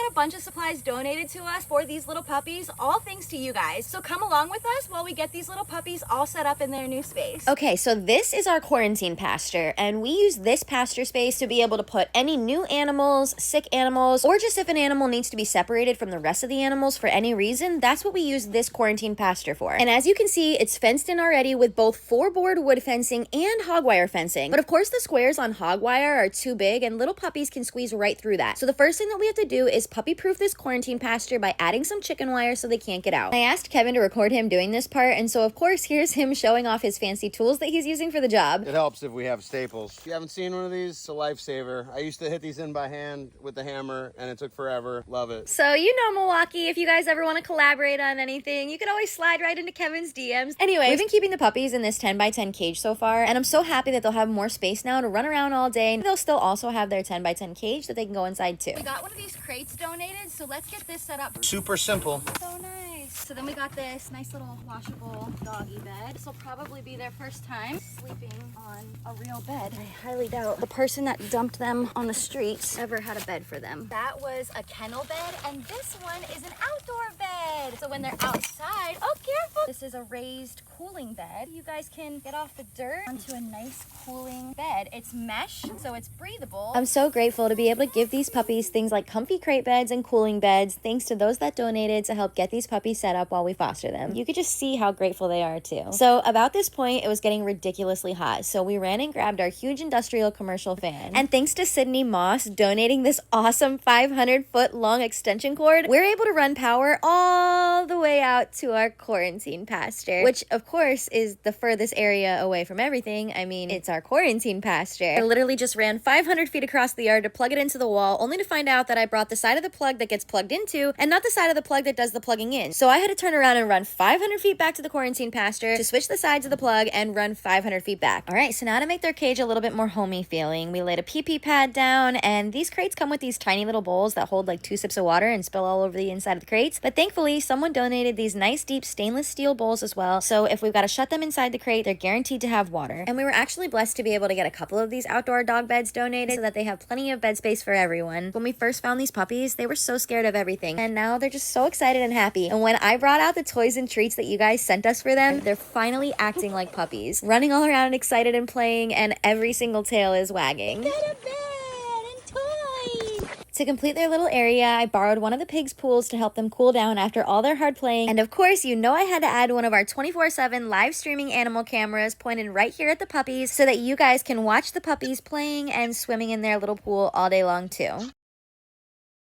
had a bunch of supplies donated to us for these little puppies, all thanks to you guys. So come along with us while we get these little puppies all set up in their new space. Okay, so this is our quarantine pasture, and we use this pasture space to be able to put any new animals, sick animals, or just if an animal needs to be separated from the rest of the animals for any reason, that's what we use this quarantine pasture for. And as you can see, it's fenced in already with both 4-board wood fencing and hog wire fencing. But of course, the squares on hog wire are too big and little puppies can squeeze right through that. So the first thing that we have to do is puppy-proof this quarantine pasture by adding some chicken wire so they can't get out. I asked Kevin to record him doing this part, and so of course, here's him showing off his fancy tools that he's using for the job. It helps if we have staples. If you haven't seen one of these, it's a lifesaver. I used to hit these in by hand with the hammer, and it took forever. Love it. So you know, Milwaukee, if you guys ever want to collaborate on anything, you can always slide right into Kevin's DMs. Anyway, we've been keeping the puppies in this 10 by 10 cage so far, and I'm so happy that they'll have more space now to run around all day. They'll still also have their 10 by 10 cage that they can go inside too. We got one of these crates donated, so let's get this set up. Super simple. So nice. So then we got this nice little washable doggy bed. This will probably be their first time sleeping on a real bed. I highly doubt the person that dumped them on the streets ever had a bed for them. That was a kennel bed, and this one is an outdoor bed. So when they're outside, oh, careful. This is a raised cooling bed. You guys can get off the dirt onto a nice cooling bed. It's mesh, so it's breathable. I'm so grateful to be able to give these puppies things like comfy crate beds and cooling beds, thanks to those that donated to help get these puppies set up while we foster them. You could just see how grateful they are too. So about this point, it was getting ridiculously hot, so we ran and grabbed our huge industrial commercial fan. And thanks to Sydney Moss donating this awesome 500-foot long extension cord, we're able to run power all the way out to our quarantine pasture, which of course is the furthest area away from everything. I mean, it's our quarantine pasture. I literally just ran 500 feet across the yard to plug it into the wall, only to find out that I brought the side of the plug that gets plugged into and not the side of the plug that does the plugging in. So I had to turn around and run 500 feet back to the quarantine pasture to switch the sides of the plug and run 500 feet back. All right, so now to make their cage a little bit more homey feeling, we laid a pee-pee pad down, and these crates come with these tiny little bowls that hold like 2 sips of water and spill all over the inside of the crates. But thankfully, someone donated these nice deep stainless steel bowls as well. So if we've got to shut them inside the crate, they're guaranteed to have water. And we were actually blessed to be able to get a couple of these outdoor dog beds donated so that they have plenty of bed space for everyone. When we first found these puppies, they were so scared of everything, and now they're just so excited and happy. And when I brought out the toys and treats that you guys sent us for them, they're finally acting like puppies, running all around excited and playing, and every single tail is wagging. Get a bed and toys. To complete their little area, I borrowed one of the pigs' pools to help them cool down after all their hard playing. And of course, you know I had to add one of our 24/7 live streaming animal cameras pointed right here at the puppies so that you guys can watch the puppies playing and swimming in their little pool all day long too.